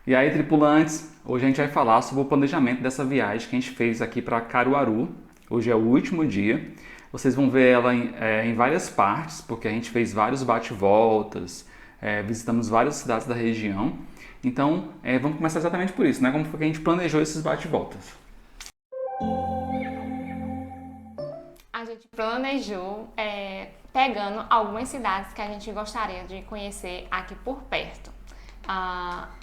E aí, tripulantes, hoje a gente vai falar sobre o planejamento dessa viagem que a gente fez aqui para Caruaru. Hoje é o último dia. Vocês vão ver ela em várias partes, porque a gente fez vários bate-voltas, visitamos várias cidades da região. Então, vamos começar exatamente por isso, né? Como foi que a gente planejou esses bate-voltas? A gente planejou pegando algumas cidades que a gente gostaria de conhecer aqui por perto.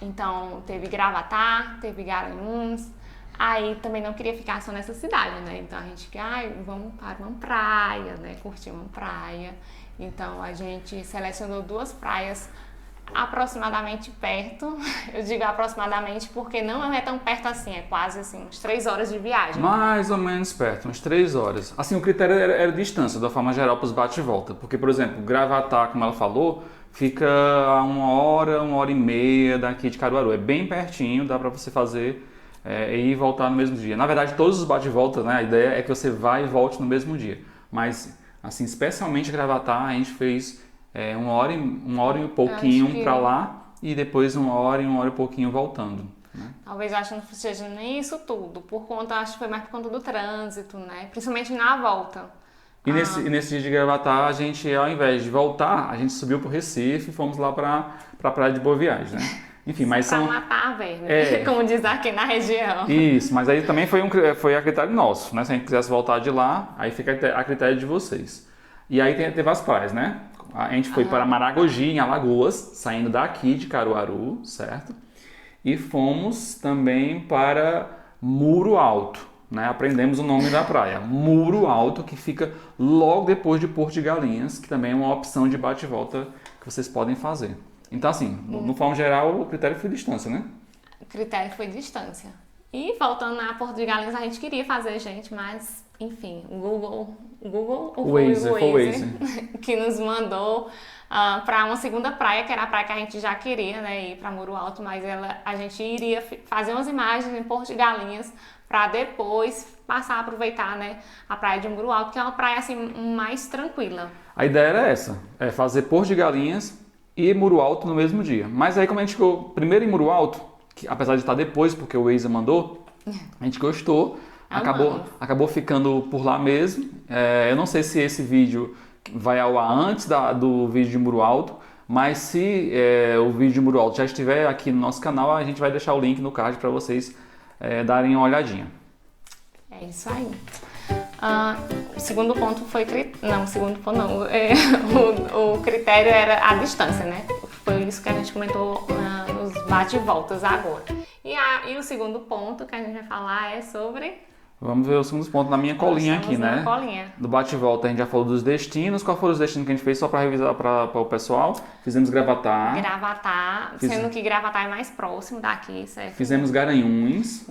Então, teve Gravatá, teve Garanhuns. Aí também não queria ficar só nessa cidade, né? Então a gente vamos para uma praia, né? Curtir uma praia. Então a gente selecionou duas praias aproximadamente perto. Eu digo aproximadamente porque não é tão perto assim, é quase assim, uns 3 horas de viagem. Mais ou menos perto, umas 3 horas. Assim, o critério era distância, da forma geral, para os bate e volta. Porque, por exemplo, Gravatá, como ela falou, fica a 1 hora e meia daqui de Caruaru. É bem pertinho, dá para você fazer e ir e voltar no mesmo dia. Na verdade, todos os bate e volta, né, a ideia é que você vá e volte no mesmo dia. Mas, assim, especialmente Gravatá, a gente fez 1 hora e pouquinho para lá e depois 1 hora e pouquinho voltando. Né? Talvez eu acho que não seja nem isso tudo, acho que foi mais por conta do trânsito, né? Principalmente na volta. E nesse dia de Gravatá, a gente, ao invés de voltar, a gente subiu para o Recife e fomos lá para a praia de Boa Viagem, né? Enfim, mas pra matar a verme, como diz aqui na região. Isso, mas aí também foi a critério nosso, né? Se a gente quisesse voltar de lá, aí fica a critério de vocês. E aí teve as praias, né? A gente foi para Maragogi, em Alagoas, saindo daqui de Caruaru, certo? E fomos também para Muro Alto, né? Aprendemos o nome da praia. Muro Alto, que fica logo depois de Porto de Galinhas, que também é uma opção de bate e volta que vocês podem fazer. Então, assim, no forma geral, o critério foi distância, né? O critério foi distância. E voltando a Porto de Galinhas, a gente queria fazer, gente, mas, enfim, o Waze que nos mandou para uma segunda praia, que era a praia que a gente já queria, né, ir para Muro Alto, mas a gente iria fazer umas imagens em Porto de Galinhas para depois passar a aproveitar, né, a praia de Muro Alto, que é uma praia assim mais tranquila. A ideia era essa, fazer Porto de Galinhas e Muro Alto no mesmo dia. Mas aí como a gente ficou primeiro em Muro Alto, que apesar de estar depois, porque o Waze mandou, a gente gostou, acabou ficando por lá mesmo. Eu não sei se esse vídeo vai ao ar antes do vídeo de Muro Alto, mas se o vídeo de Muro Alto já estiver aqui no nosso canal, a gente vai deixar o link no card para vocês darem uma olhadinha. É isso aí. O segundo ponto foi... o critério era a distância, né? Foi isso que a gente comentou nos bate-voltas agora. E o segundo ponto que a gente vai falar é sobre... Vamos ver os segundos pontos na minha colinha aqui, né? Colinha. Do bate-volta a gente já falou dos destinos. Qual foram os destinos que a gente fez só para revisar para o pessoal? Fizemos Gravatá. Sendo que Gravatá é mais próximo daqui, certo? Fizemos Garanhuns.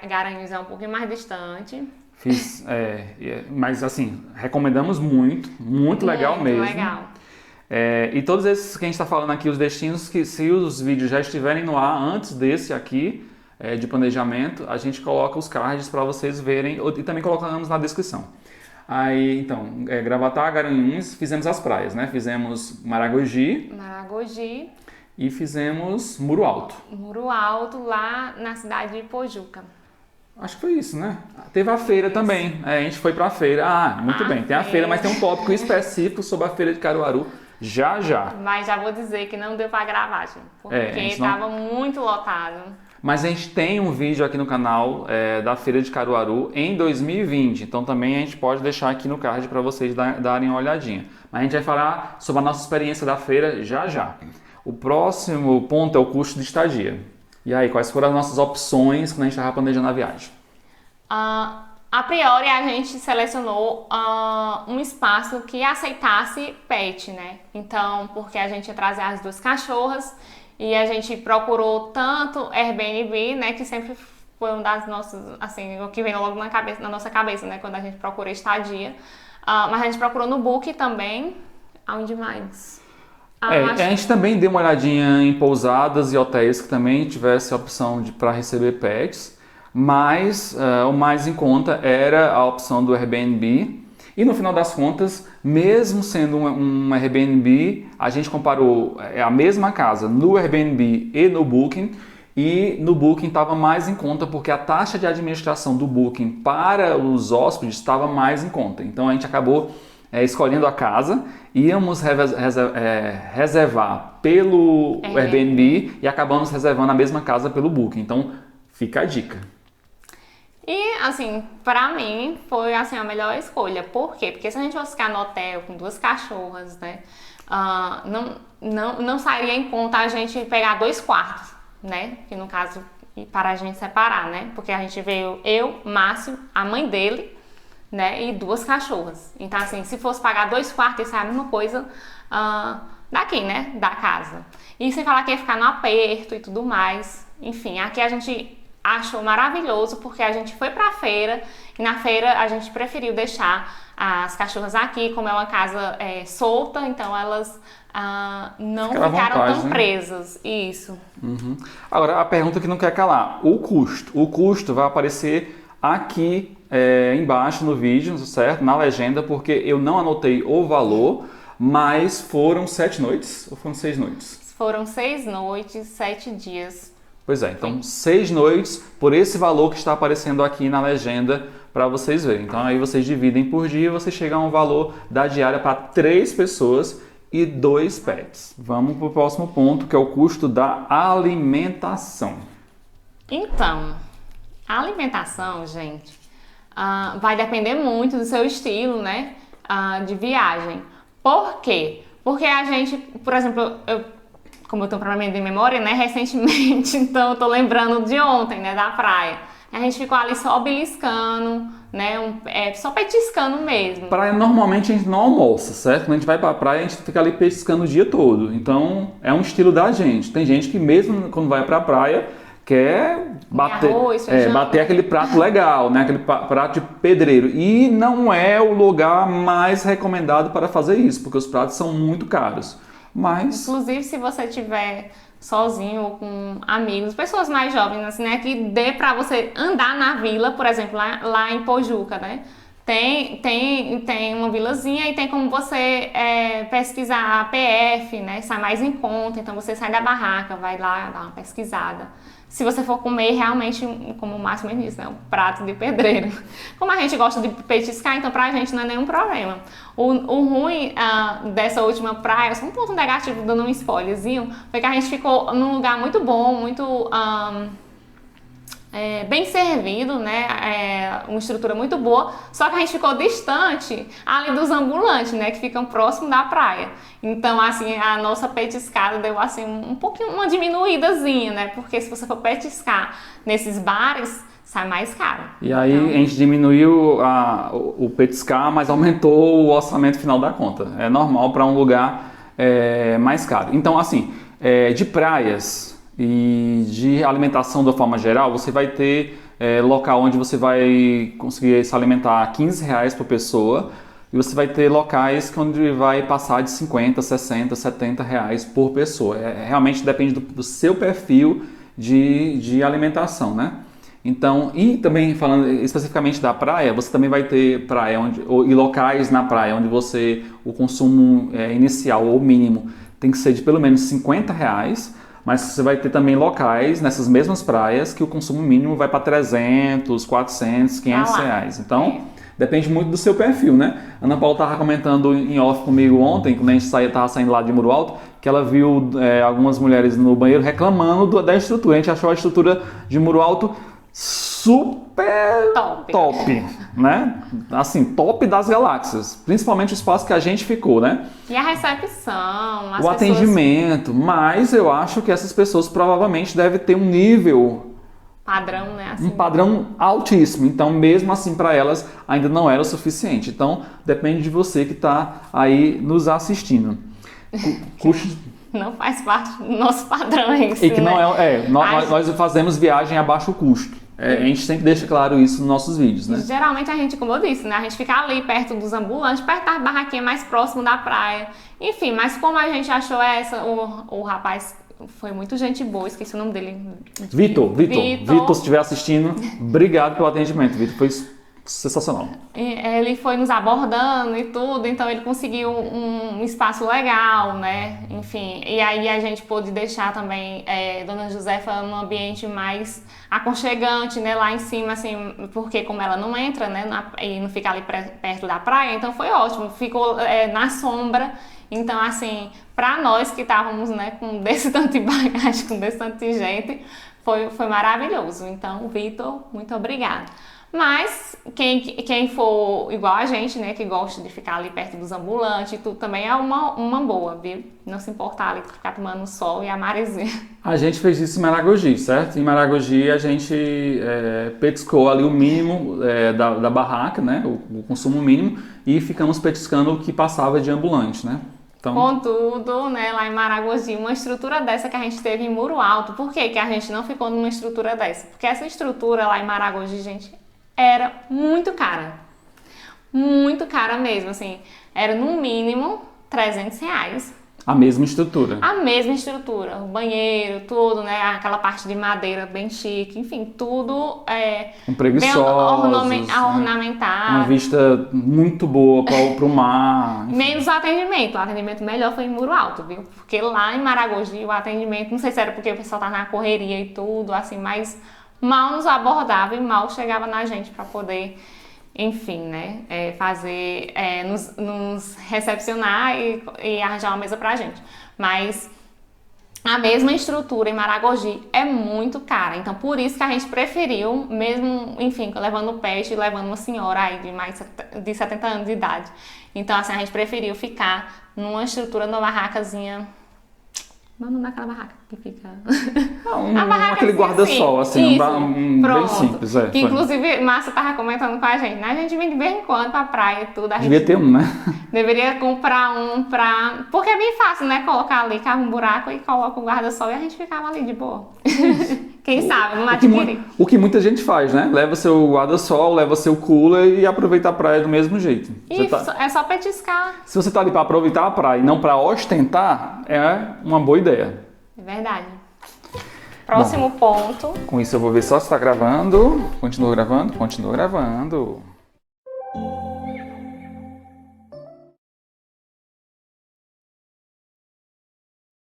Garanhuns é um pouquinho mais distante. Mas assim, recomendamos muito legal mesmo. Muito legal. E todos esses que a gente está falando aqui, os destinos, que se os vídeos já estiverem no ar antes desse aqui, de planejamento, a gente coloca os cards para vocês verem e também colocamos na descrição. Aí, então, Gravatá, Garanhuns, fizemos as praias, né? Fizemos Maragogi e fizemos Muro Alto. Muro Alto, lá na cidade de Pojuca. Acho que foi isso, né? Teve a feira também. A gente foi para a feira. Muito bem, tem a feira, mas tem um tópico específico sobre a feira de Caruaru já. Mas já vou dizer que não deu para gravar, gente, porque estava muito lotado. Mas a gente tem um vídeo aqui no canal da Feira de Caruaru em 2020, então também a gente pode deixar aqui no card para vocês darem uma olhadinha. Mas a gente vai falar sobre a nossa experiência da feira já. O próximo ponto é o custo de estadia. E aí, quais foram as nossas opções quando a gente estava planejando a viagem? A priori, a gente selecionou um espaço que aceitasse pet, né? Então, porque a gente ia trazer as 2 cachorras. E a gente procurou tanto Airbnb, né, que sempre foi um das nossas, assim, o que vem logo na nossa cabeça, né, quando a gente procura estadia. Mas a gente procurou no Booking também. Aonde mais? A gente também deu uma olhadinha em pousadas e hotéis que também tivesse a opção para receber pets, mas o mais em conta era a opção do Airbnb. E no final das contas, mesmo sendo um Airbnb, a gente comparou a mesma casa no Airbnb e no Booking, e no Booking estava mais em conta porque a taxa de administração do Booking para os hóspedes estava mais em conta. Então a gente acabou escolhendo a casa, íamos reservar pelo Airbnb e acabamos reservando a mesma casa pelo Booking. Então fica a dica. E, assim, pra mim, foi, assim, a melhor escolha. Por quê? Porque se a gente fosse ficar no hotel com 2 cachorras, né, não sairia em conta a gente pegar 2 quartos, né, que no caso, para a gente separar, né, porque a gente veio eu, Márcio, a mãe dele, né, e 2 cachorras. Então, assim, se fosse pagar 2 quartos, isso é a mesma coisa daqui, né, da casa. E sem falar que ia ficar no aperto e tudo mais. Enfim, aqui a gente achou maravilhoso porque a gente foi pra feira e na feira a gente preferiu deixar as cachorras aqui, como é uma casa solta, então elas não ficaram tão presas. Isso. Uhum. Agora, a pergunta que não quer calar, o custo. O custo vai aparecer aqui embaixo no vídeo, certo? Na legenda, porque eu não anotei o valor, mas foram 7 noites ou foram 6 noites? Foram 6 noites, 7 dias. Pois é, então 6 noites por esse valor que está aparecendo aqui na legenda para vocês verem. Então aí vocês dividem por dia e você chega a um valor da diária para 3 pessoas e 2 pets. Vamos para o próximo ponto, que é o custo da alimentação. Então, a alimentação, gente, vai depender muito do seu estilo, né, de viagem. Por quê? Porque a gente, por exemplo, como eu tenho problema de memória, né, recentemente, então eu tô lembrando de ontem, né, da praia. A gente ficou ali só beliscando, né, só petiscando mesmo. Praia, normalmente a gente não almoça, certo? Quando a gente vai pra praia, a gente fica ali petiscando o dia todo. Então, é um estilo da gente. Tem gente que mesmo quando vai pra praia, quer bater aquele prato legal, né, aquele prato de pedreiro. E não é o lugar mais recomendado para fazer isso, porque os pratos são muito caros. Mas... Inclusive, se você tiver sozinho ou com amigos, pessoas mais jovens, assim, né, que dê pra você andar na vila, por exemplo, lá em Pojuca, né? Tem uma vilazinha e tem como você pesquisar a PF, né? Sai mais em conta, então você sai da barraca, vai lá dar uma pesquisada. Se você for comer realmente, como o Márcio me disse, né, um prato de pedreiro. Como a gente gosta de petiscar, então pra gente não é nenhum problema. O ruim dessa última praia, só um ponto negativo, dando um spoilerzinho, foi que a gente ficou num lugar muito bom, muito bem servido, né, uma estrutura muito boa, só que a gente ficou distante ali dos ambulantes, né, que ficam próximo da praia. Então, assim, a nossa petiscada deu, assim, um pouquinho, uma diminuídazinha, né, porque se você for petiscar nesses bares, sai mais caro. E aí então, a gente diminuiu o petiscar, mas aumentou o orçamento final da conta. É normal para um lugar mais caro. Então, assim, de praias e de alimentação de uma forma geral, você vai ter local onde você vai conseguir se alimentar a R$15 por pessoa, e você vai ter locais onde vai passar de 50, 60, 70 reais por pessoa. Realmente depende do seu perfil de alimentação, né? Então, e também falando especificamente da praia, você também vai ter praia e locais na praia onde o consumo inicial ou mínimo tem que ser de pelo menos R$50, mas você vai ter também locais nessas mesmas praias que o consumo mínimo vai para 300, 400, 500 reais. Então, depende muito do seu perfil, né? A Ana Paula estava comentando em off comigo ontem, quando a gente estava saindo lá de Muro Alto, que ela viu algumas mulheres no banheiro reclamando da estrutura. A gente achou a estrutura de Muro Alto super top, né? Assim, top das galáxias. Principalmente o espaço que a gente ficou, né? E a recepção, o atendimento. Mas eu acho que essas pessoas provavelmente devem ter um nível... padrão, né? Assim, um padrão altíssimo. Então, mesmo assim, para elas, ainda não era o suficiente. Então, depende de você que está aí nos assistindo. Não faz parte do nosso padrão esse, e que não nós fazemos viagem a baixo custo. A gente sempre deixa claro isso nos nossos vídeos, né? Geralmente a gente, como eu disse, né? A gente fica ali perto dos ambulantes, perto da barraquinha mais próximo da praia. Enfim, mas como a gente achou o rapaz foi muito gente boa, esqueci o nome dele. Vitor, se estiver assistindo, obrigado pelo atendimento, Vitor. Foi sensacional. Ele foi nos abordando e tudo, então ele conseguiu um espaço legal, né? Enfim, e aí a gente pôde deixar também Dona Josefa num ambiente mais aconchegante, né? Lá em cima, assim, porque como ela não entra, né? E não fica ali perto da praia, então foi ótimo, ficou na sombra. Então, assim, pra nós que estávamos, né, com desse tanto de bagagem, com desse tanto de gente, foi maravilhoso. Então, Vitor, muito obrigada. Mas quem for igual a gente, né, que gosta de ficar ali perto dos ambulantes e tudo, também é uma boa, viu? Não se importar ali, ficar tomando sol e a maresia. A gente fez isso em Maragogi, certo? Em Maragogi a gente petiscou ali o mínimo da barraca, né, o consumo mínimo, e ficamos petiscando o que passava de ambulante, né? Então... Contudo, né, lá em Maragogi, uma estrutura dessa que a gente teve em Muro Alto. Por que que a gente não ficou numa estrutura dessa? Porque essa estrutura lá em Maragogi, gente, era muito cara. Muito cara mesmo, assim. Era no mínimo R$300. A mesma estrutura. A mesma estrutura. O banheiro, tudo, né? Aquela parte de madeira bem chique. Enfim, tudo com preguiçosos, ornamentado. Uma vista muito boa para o mar. Enfim. Menos o atendimento. O atendimento melhor foi em Muro Alto, viu? Porque lá em Maragogi o atendimento, não sei se era porque o pessoal tá na correria e tudo, assim, mas mal nos abordava e mal chegava na gente para poder, enfim, né, nos recepcionar e arranjar uma mesa pra gente. Mas a mesma estrutura em Maragogi é muito cara, então por isso que a gente preferiu, mesmo, enfim, levando o pet e levando uma senhora aí de mais de 70 anos de idade. Então, assim, a gente preferiu ficar numa estrutura, numa barracazinha. Não, não naquela barraca que fica. Aquele guarda-sol, assim, bem simples. Que inclusive Márcia tava comentando com a gente, né? A gente vem de vez em quando pra praia e tudo. Devia ter um, né? Deveria comprar um pra. Porque é bem fácil, né? Colocar ali, cava um buraco e coloca o guarda-sol e a gente ficava ali de boa. Quem sabe, não adquirir. O que muita gente faz, né? Leva seu guarda-sol, leva seu cooler e aproveita a praia do mesmo jeito. É só petiscar. Se você tá ali pra aproveitar a praia e não pra ostentar, é uma boa ideia. É verdade. Próximo ponto. Com isso eu vou ver só se tá gravando. Continua gravando? Continua gravando.